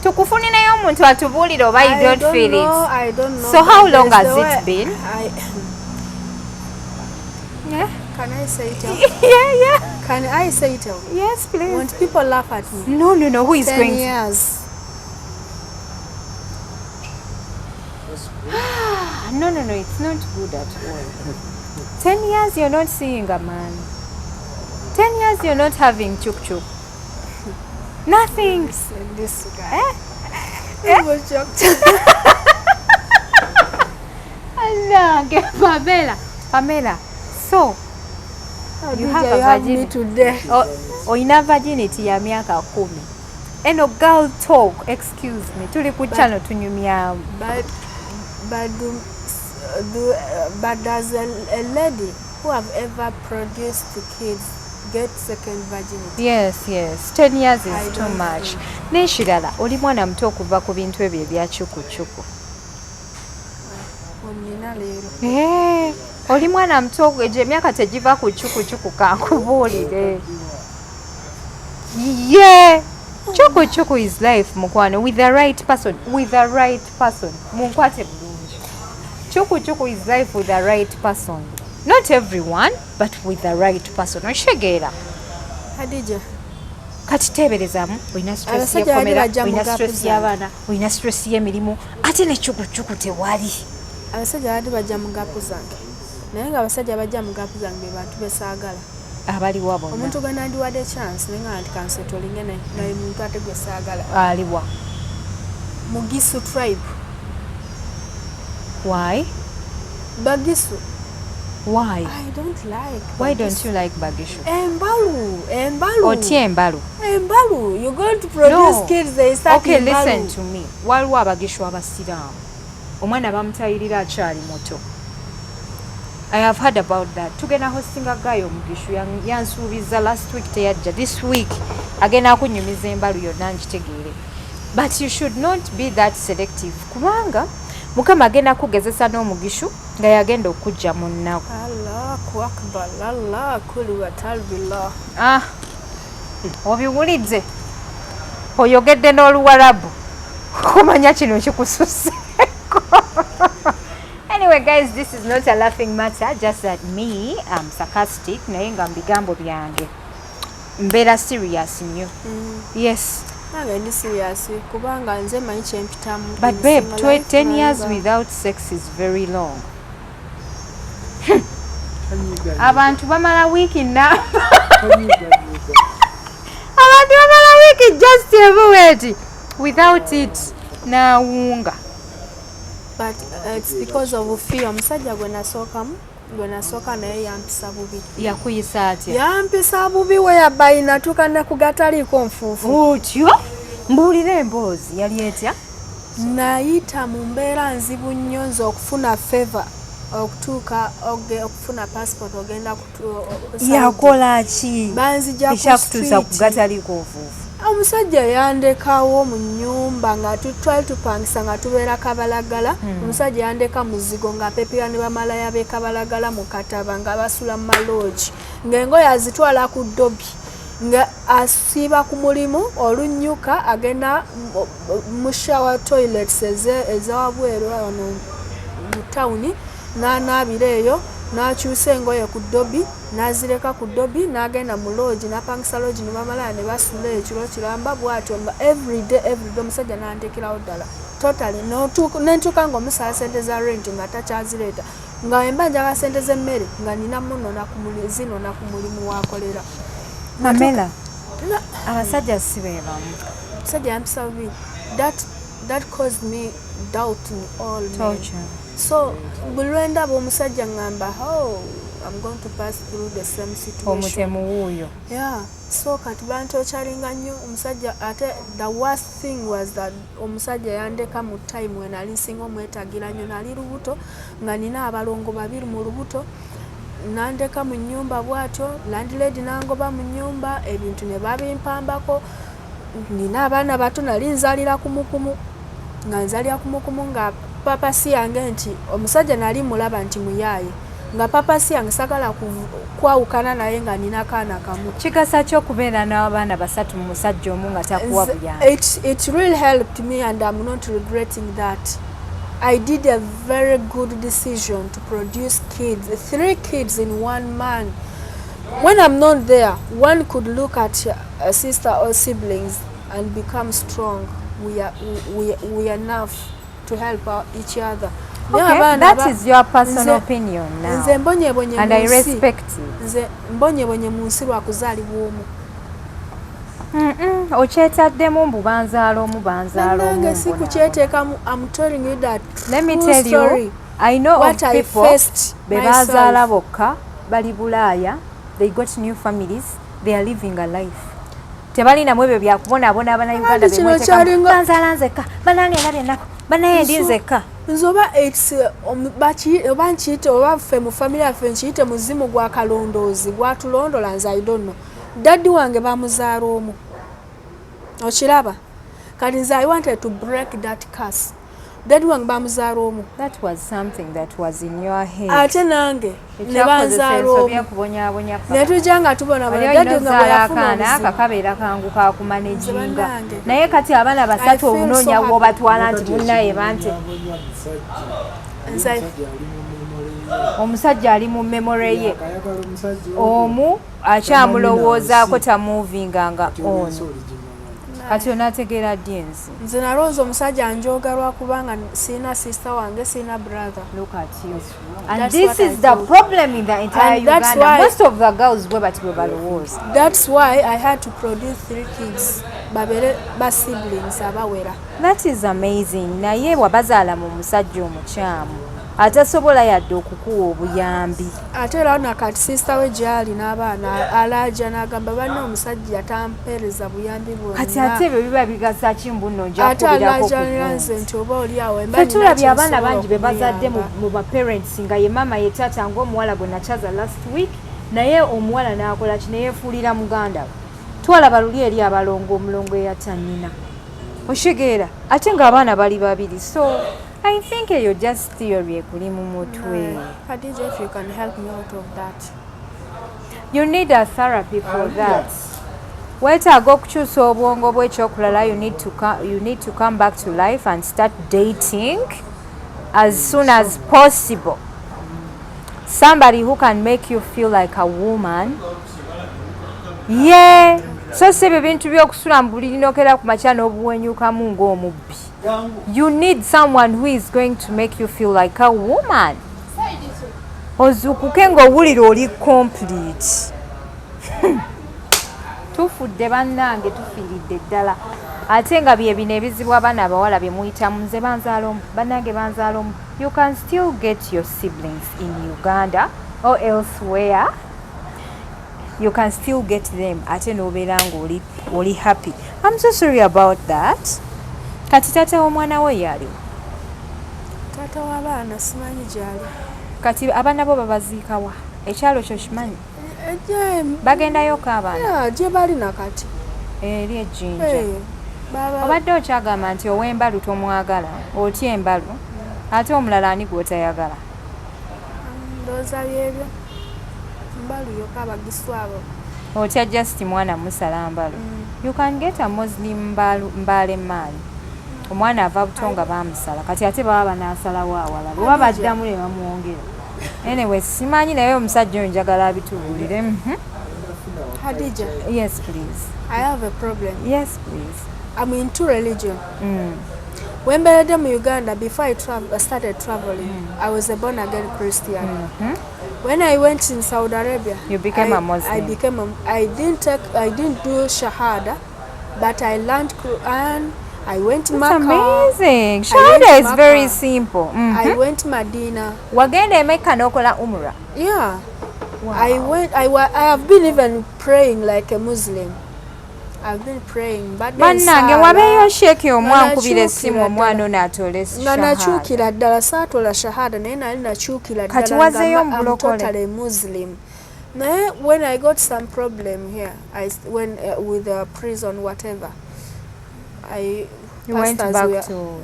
Speaker 2: tukufuninayo omuntu atubuulira oba you don't feel it?
Speaker 1: I don't know.
Speaker 2: So how long has it been?
Speaker 1: Yeah. Can I say it out?
Speaker 2: Yeah.
Speaker 1: Can I say it out?
Speaker 2: Yes, please.
Speaker 1: When people laugh at me.
Speaker 2: No. Who is
Speaker 1: 10
Speaker 2: going
Speaker 1: years.
Speaker 2: No, it's not good at all. 10 years you're not seeing a man. 10 years you're not having chuk. Nothing.
Speaker 1: This guy.
Speaker 2: Pamela. So, you have a virginity
Speaker 1: today.
Speaker 2: Oyina virginity ya myaka 10. Eno girl talk, excuse me. Tuli ku channel tunyumya.
Speaker 1: But does a lady who have ever produced kids get second virginity?
Speaker 2: Yes. 10 years is too much. Neshirala, oli mwana muto okuva ku bintu ebyo ebya chuku. Oli mwana muto gye emyaka tegiva ku chuku kankubuulire. Yeah. Chuku is life, Mukwano, with the right person. Munkwate bulungi. Chuku is life with the right person. Not everyone, but with the right person. Oshegeera.
Speaker 1: Hadija.
Speaker 2: Kati teeberezaamu, olina stress ya Komera, olina stress y'abaana, olina stress y'emirimu, ate ne chuku tewali.
Speaker 1: Abasajja badi bajja mu gaapu zange. Naye nga abasajja bajja mu gaapu zange be bantu besaagala.
Speaker 2: Abaliwa bonna.
Speaker 1: Omuntu gwe nandiwadde chance naye nga nti kansetolinge naye muntu ate gwe saagala.
Speaker 2: Aliwa.
Speaker 1: Mugisu tribe.
Speaker 2: Why?
Speaker 1: Bagisu.
Speaker 2: Why?
Speaker 1: I don't like.
Speaker 2: Why don't you like Bagishu?
Speaker 1: Embalu.
Speaker 2: Otye Embalu.
Speaker 1: You're going to produce kids, they start
Speaker 2: Okay,
Speaker 1: Embalu.
Speaker 2: listen to me. Waliwo Abagishu abasiraamu. Omwana bamutayirira akyali muto. I have heard about that. Tugenda hosting a guy omugishu yansuubiza last week teyajja. This week agenda akunyumiza Embalu yonna ngitegeere. But you should not be that selective. Kubanga Mukama agenda kugezesa n'omugishu nga yagenda okujja mu nnaku.
Speaker 1: Allahu akbar, Allah kuli wa talbillah.
Speaker 2: Obiwulidde? Oyogedde n'Oluwarabu. Kumanya kino kikususse. Anyway guys, this is not a laughing matter, just that me, I'm sarcastic, naye nga mbigambo byange. Mbeera serious nnyo. Yes.
Speaker 1: Nange serious kubanga nze manyi kyempitamu.
Speaker 2: But babe, 10 years without sex is very long. Abantu bamala wiiki na. Abantu bamala wiiki just everywhere without it na wunga.
Speaker 1: But it's because of fear. Omusajja gwe nasooka naye yampisa bubi.
Speaker 2: Yakuyisa atya?
Speaker 1: Yampisa bubi we yabayina tukane kugataliiko nfuufu.
Speaker 2: Otyo? Mbuulira emboozi yali etya?
Speaker 1: Nayita mu mbeera nzibu nnyo nze okufuna favor okutuuka okufuna passport ogenda
Speaker 2: yakola ki?
Speaker 1: Banzija
Speaker 2: ekyakutuusa ku gataliiko nfuufu.
Speaker 1: Omusajja yandekawo mu nnyumba nga twali tupangisa nga tubeera Kabalagala. Omusajja yandeka muzigo nga pepera ne bamalayo b'e Kabalagala mu Kataba nga basula mu maloogi ng'engoye azitwala ku ddobi nga asiiba ku mulimu olunnyuka agenda mu shower toilets ezawabweru wano mu tawuni n'anaabira eyo n'akyusa engoye ku ddobi n'azireka ku ddobi n'agenda mu loogi n'apangisa loogi ne bamalaya ne basula ekiro kiramba bw'atyo nga everyday omusajja n'andekerawo ddala totally nentuuka ng'omusaala sente za rent nga takyazireeta nga emba njagala sente z'emmere nga nina munona ku mulimu wakolera.
Speaker 2: Pamela, abasajja si be bamu.
Speaker 1: Omusajja yampisa bubi. That caused me doubt in all
Speaker 2: Torture.
Speaker 1: men. So buli lwe ndaba omusajja ngamba I'm going to pass through the same situation.
Speaker 2: Omutemu wuuyo.
Speaker 1: Yeah. So kati bantokyalinga nnyo omusajja ate the worst thing was that omusajja yandeka mu time when ali singa omwetagira nnyo nali lubuto nga nina abalongo babiri mu lubuto nandeka mu nnyumba bw'atyo, landlady nangoba mu nnyumba, ebintu ne babimpambako. Nina abaana bato nali nzalira kumukumu, nga nzalira kumukumu nga papa si yange nti omusajja nali mulaba nti muyaaye, nga papa si yange sagala kwawukana naye nga nina kaana kamu.
Speaker 2: Kigasa kyo okubeera n'abaana basatu mu musajja omu nga takuwa buyambi.
Speaker 1: It really helped me and I'm not regretting that. I did a very good decision to produce kids, 3 kids in one man. When I'm not there, one could look at a sister or siblings and become strong. We are enough to help each other.
Speaker 2: Okay, that is your personal opinion now. And I respect it.
Speaker 1: Nze mbonyebonye mu nsi lwa kuzaalibwa omu.
Speaker 2: Okyetaddemu mbu banzaala omu.
Speaker 1: Nange si kukyeteekamu. I'm telling you that
Speaker 2: let me tell you, I know of people be bazaala bokka bali Bulaaya, they got new families, they are living a life. Tebalina mwebyo byakubonaabona Abannayuganda bemweteekamu banzaala nzekka, bannange nga byennaku, bannaye ndi nzekka.
Speaker 1: Nzoba oba nkiyite oba ffe mu family yaffe nkiyite muzimu gwa kalondoozi gwatulondola nze I don't know. Daddy wange bamuzaala omu. Okiraba? Kati nze I wanted to break that curse. Daddy wange bamuzaala omu.
Speaker 2: That was something that was in your head.
Speaker 1: Ate nange ne banzaala omu. Ne tujja nga tubona daddy nga bwe yafuna
Speaker 2: akabeera kangu kakumanejinga. Naye kati abaana basatu obunoonya bw'obatwala nti munnaye bante. Omusajja ali mu memory ye. Omu akyamulowoozaako tamuvinga nga ono. Kati onaategeera ddi ensi?
Speaker 1: Nze nalowooza omusajja anjooga kubanga sina sister wange, sina brother.
Speaker 2: Look at you. And this is the problem in the entire Uganda. Most of the girls bwe bati bwe balowooza.
Speaker 1: That's why I had to produce 3 kids. Babere ba siblings abawera.
Speaker 2: That is amazing. Naye wabazaala mu musajja omukyamu atasobola yadde okukuwa obuyambi.
Speaker 1: Ate era nakati sister we gyali n'abaana alaja n'agamba banne omusajja tampeereza buyambi bwonna.
Speaker 2: Kati ate ebyo biba bigasa ki mbuno nja kubirako
Speaker 1: ku nze nti oba oli awo
Speaker 2: emba tulabye abaana bangi be bazadde mu ba parents nga ye mama ye taata ng'omuwala gwe nakyaza last week naye omuwala n'akola ki neyeefuulira muganda we. Twalaba luli eri abalongo omulongo eyatannina. Oshegeera ate ng'abaana bali babiri. So I think you're just theory ekuli mu mutwe.
Speaker 1: Khadija, if you can help me out of that.
Speaker 2: You need a therapy for that. Weetaaga okukyusa obwongo bw'ekyokulala. You need to come back to life and start dating as soon as possible. Somebody who can make you feel like a woman. Yeah. So sebe bintu by'okusula mu buliri n'okera ku makya n'obuwenyukamu ng'omubbi. You need someone who is going to make you feel like a woman. Ozukuke ng'owulira oli complete. Tufudde bannange tufiiridde ddala. Ate nga bye bino ebizibu abaana abawala bye muyitamu nze banzaala omu, bannange banzaala omu. You can still get your siblings in Uganda or elsewhere. You can still get them. Ate n'obeera ng'oli happy. I'm so sorry about that. Kati taata w'omwana we yaliwo?
Speaker 1: Taata w'abaana simanyi gyali.
Speaker 2: Kati abaana bo babaziika wa? Ekyalo kyo kimanyi? Bagendayo k'abaana?
Speaker 1: Gye bali nakati.
Speaker 2: Eri ejjinja. Obadde okyagamba nti ow'embalu tomwagala, otya embalu, ate omulala ani gw'otayagala?
Speaker 1: Ndowooza byebyo. Mbalu yokka abagiswabo.
Speaker 2: Otya just mwana musala mbalu. You can get a Muslim mbale maali. Omwana ava buto nga bamusala kati ate baba banaasalawo awala bwe baddamu ne bamuwongera. Anyway, simanyi naye omusajja oyo njagala abitubuulire.
Speaker 1: Khadija.
Speaker 2: Yes, please.
Speaker 1: I have a problem.
Speaker 2: Yes, please.
Speaker 1: I'm into religion. When I was in Uganda, before I started traveling, I was a born-again Christian. When I went in Saudi Arabia,
Speaker 2: you became a Muslim.
Speaker 1: I didn't do Shahada, but I learned Quran. I went to Makkah.
Speaker 2: Amazing. Shahada is very simple.
Speaker 1: I went to Medina.
Speaker 2: Wagenda Mecca nokola umrah.
Speaker 1: Yeah. Wow. I have been even praying like a Muslim. I've been praying but
Speaker 2: bannange wabeeyo sheeki omwankubira essimu omwana ono atole
Speaker 1: nga nakyukira ddala saatola shahada naye nali nakyukira ddala
Speaker 2: kati wazeeyo
Speaker 1: I'm totally Muslim. Naye when I got some problem here when with the prison whatever
Speaker 2: you went back to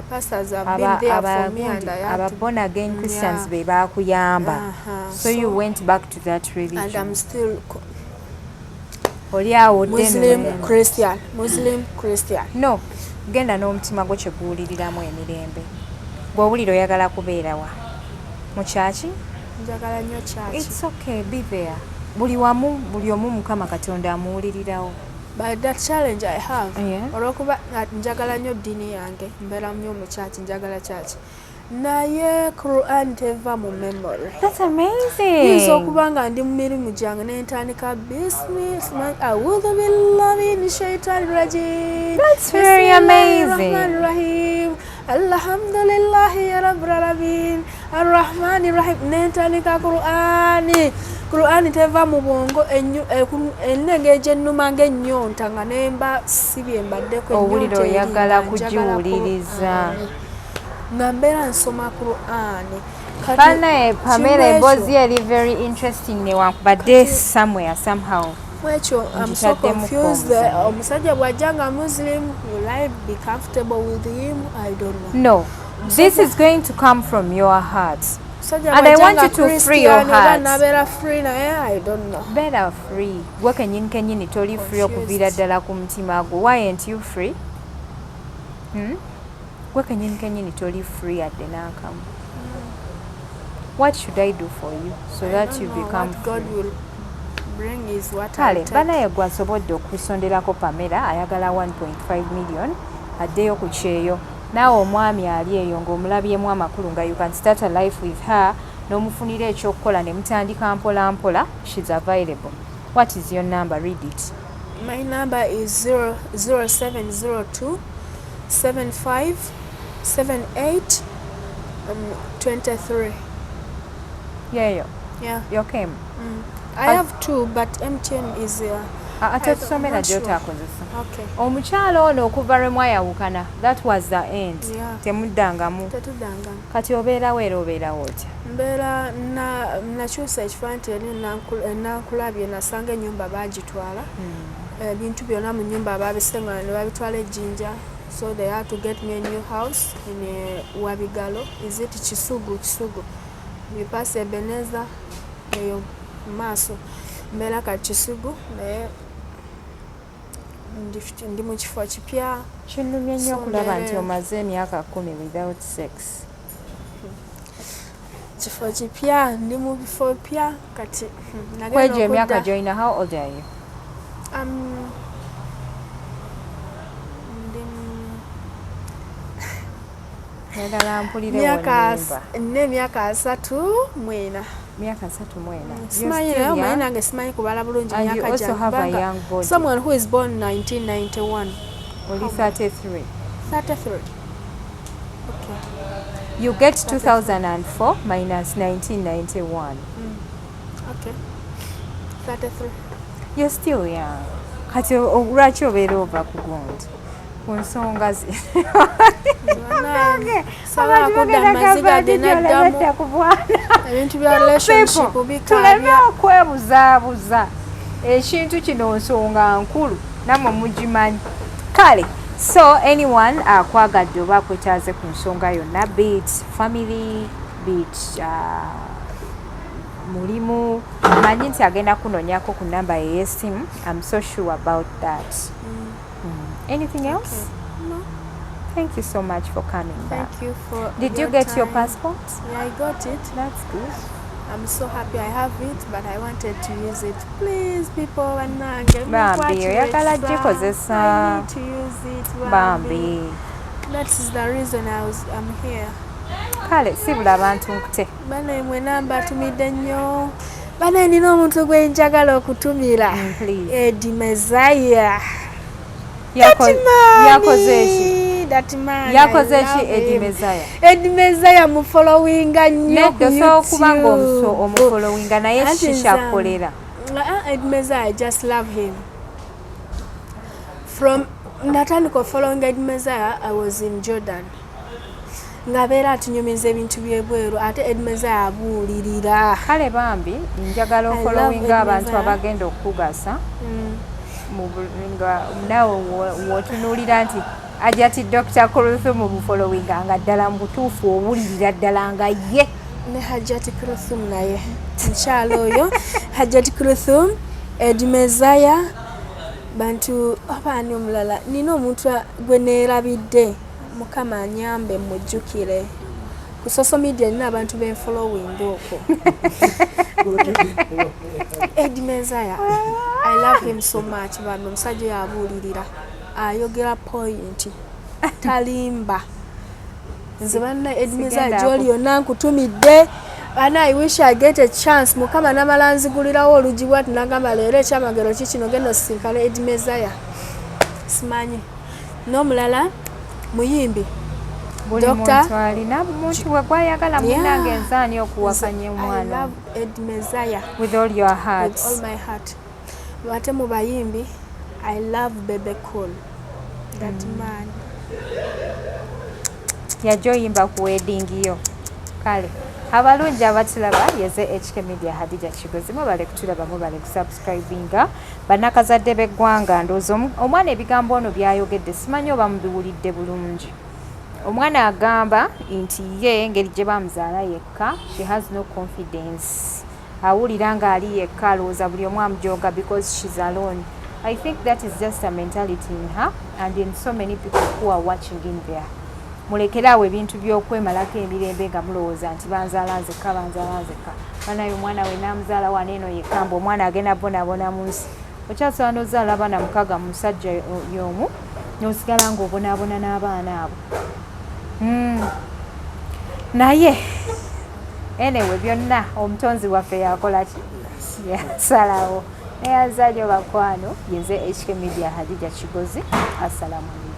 Speaker 1: pastors have been there for me and I had to
Speaker 2: born again Christians be bakuyamba so you went back to that religion
Speaker 1: and I'm still
Speaker 2: Muslim
Speaker 1: Christian
Speaker 2: no genda n'omutima gwo kye guwuliriramu emirembe bw'owulira oyagala kubeera wa mu kyaki
Speaker 1: njagala nnyo kyaki
Speaker 2: it's okay be there buli wamu buli omu Mukama Katonda amuwulirirawo
Speaker 1: but that challenge I have olwokuba njagala nnyo ddiini yange mbeera nnyo mu kyaki njagala kyaki naye Quran teva mu memory.
Speaker 2: That's amazing.
Speaker 1: So kubanga ndi mu mirimu gyange n'entandika bismillah a'udhu billahi minash shaitanir rajim.
Speaker 2: That's very amazing.
Speaker 1: Rahim alhamdulillahi rabbil alamin arrahmanir rahim n'entandika Quran teva mu bwongo ennenge gyennuma ng'ennyonta nga nemba sibye mbaddeko
Speaker 2: owulira oyagala kugiwuliriza
Speaker 1: Nambera nsoma Quran.
Speaker 2: Pamela emboozi eri very interesting newankubadde somewhere somehow.
Speaker 1: I'm so confused. Omusajja bw'ajjanga Muslim, will I be comfortable with him? I don't know.
Speaker 2: No, this is going to come from your heart. And I want you to free your heart.
Speaker 1: I don't know.
Speaker 2: Better free. Gwe kenyini toli free okuviira ddala ku mutima gwo. Why aren't you free? Gwe kenyini toli free at the n'akamu. What should I do for you so that you become
Speaker 1: what God will bring is what
Speaker 2: Kale, banaye gwe asobodde okusonderako Pamela ayagala 1.5 million addeyo ku Kukyeyo. Naawe omwami ali eyo ng'omulabyemu amakulu nga you can start a life with her n'omufunira ekyokukola ne mutandika mpola mpola. She's available. What is your number? Read it.
Speaker 1: My number is 0702 75 78 23.
Speaker 2: Yeah. You came.
Speaker 1: I have two, but MTN is
Speaker 2: atetusomera gy'otaakozesa.
Speaker 1: Okay.
Speaker 2: Omukyalo ono okuva lwe mwayawukana, that was the end. Temuddangamu.
Speaker 1: Tetuddangamu.
Speaker 2: Kati obeerawo era obeerawo otya?
Speaker 1: Mbeera nakyusa ekifaananyi nankulabye nasanga ennyumba baagitwala. Ebintu byonna mu nnyumba baabisengana ne babitwala ejjinja. So they had to get me a new house in Wabigalo. Is it Kisugu? We pass Ebeneza eyo maaso. Mbeera ka Kisugu naye ndi mu kifo kipya.
Speaker 2: Kinnumya nnyo okulaba nti omaze emyaka 10 without sex.
Speaker 1: Kifo kipya ndi mu bifo bipya kati
Speaker 2: kwejo emyaka gy'olina. How old are you?
Speaker 1: Emyaka 34.
Speaker 2: Myaka 34.
Speaker 1: Simanyi nange simanyi kubala bulungi myaka gyange. Someone who is born in 1991.
Speaker 2: Only 33.
Speaker 1: 33. Okay.
Speaker 2: You get 2004 minus 1991.
Speaker 1: Okay. 33.
Speaker 2: You're still young. Kati lwaki obeera ova ku gundi ku nsonga ze.
Speaker 1: Ebintu bya relationship bikabya.
Speaker 2: Tuleme okwebuzaabuza. Ekintu kino nsonga nkulu namwe mugimanyi. Kale, so anyone akwagadde oba akwetaaze ku nsonga yonna, be it family, be it mulimu, manyi nti agenda kunoonyako ku namba ey'essimu. I'm so sure about that. Anything else?
Speaker 1: No.
Speaker 2: Thank you so much for coming back.
Speaker 1: Thank you for
Speaker 2: Did you get your passport?
Speaker 1: Yeah, I got it.
Speaker 2: That's good.
Speaker 1: I'm so happy I have it, but I wanted to use it. Please, people,
Speaker 2: Bambi, oyagala gikozesa.
Speaker 1: I need to use it.
Speaker 2: Bambi.
Speaker 1: That is the reason I'm here.
Speaker 2: Kale, sibula abantu nkute.
Speaker 1: Bana mwe namba tumidde nnyo. Bana nina omuntu gwe njagala okutumira. Edi Mezaya.
Speaker 2: Yakoze ki? Yakoze ki Edi Mezaya?
Speaker 1: Edi Mezaya mufollowinga nnyo ku YouTube.
Speaker 2: Neddo kubanga omufollowinga naye shisha akolera.
Speaker 1: Edi Mezaya, I just love him. From natandika following Ed Mezaya, I was in Jordan. Ngabeera atunyumiza ebintu byebweru ate Ed Mezaya abuulirira.
Speaker 2: Kale bambi njagala following abantu abagenda okugasa. Nga nawe wotunuulira nti ajati Dr. Kulthum mu following nga ddala mu butuufu obulirira ddala nga ye.
Speaker 1: Ne Hajjati Kulthum naye. Mukyalo oyo Hajjati Kulthum, Ed Mezaya, bantu abaani omulala. Nina omuntu gwe neerabidde. Mukama anyambe mujjukire. Ku social media nina abantu following okwo. Ed Mezaya, I love him so much. Bano omusajja yabuulirira. Ayogera point. Talimba. Nze banna Ed Mezaya gy'oli yonna nkutumidde. And I wish I get a chance. Mukama namala nzigulirawo olugi bw'ati nagamba leero ekyamagero kikino genda osisinkana Ed Mezaya. Simanyi. N'omulala muyimbi.
Speaker 2: Muntu alina muntu gwayagala munange nzaani okuwakanya omwana.
Speaker 1: I love Ed Mezaya.
Speaker 2: With all your heart.
Speaker 1: With all my heart. Ate mu bayimbi, I love Bebe Cool. That man.
Speaker 2: Yajoyimba ku wedding yo. Kale. Abalungi abatulaba yeze HK Media Hadija Kigozi mubale kutulaba mubale kusubscribinga bannakazadde b'eggwanga ndoozo omwana ebigambo ono byayogedde simanyi oba mubiwulidde bulungi. Omwana agamba nti ye engeri gye bamuzaala yekka, she has no confidence. Awulira nga ali yekka alowooza buli omu amujoga because she's alone. I think that is just a mentality in her and in so many people who are watching in there. Mulekerawo ebintu by'okwemalako emirembe nga mulowooza nti banzaala nzekka. Banaye omwana we n'amuzaala waneeno yekka mbu omwana agenda bonaabona mu nsi. Okyasobola n'ozaala abaana 6 mu musajja y'omu n'osigala ng'obonaabona n'abaana abo. Naye anyway byonna omutonzi waffe yakola ki? Yasalawo. Yazilya bakwano yenze HK Media Hadija Kigozi. Assalamu alaikum.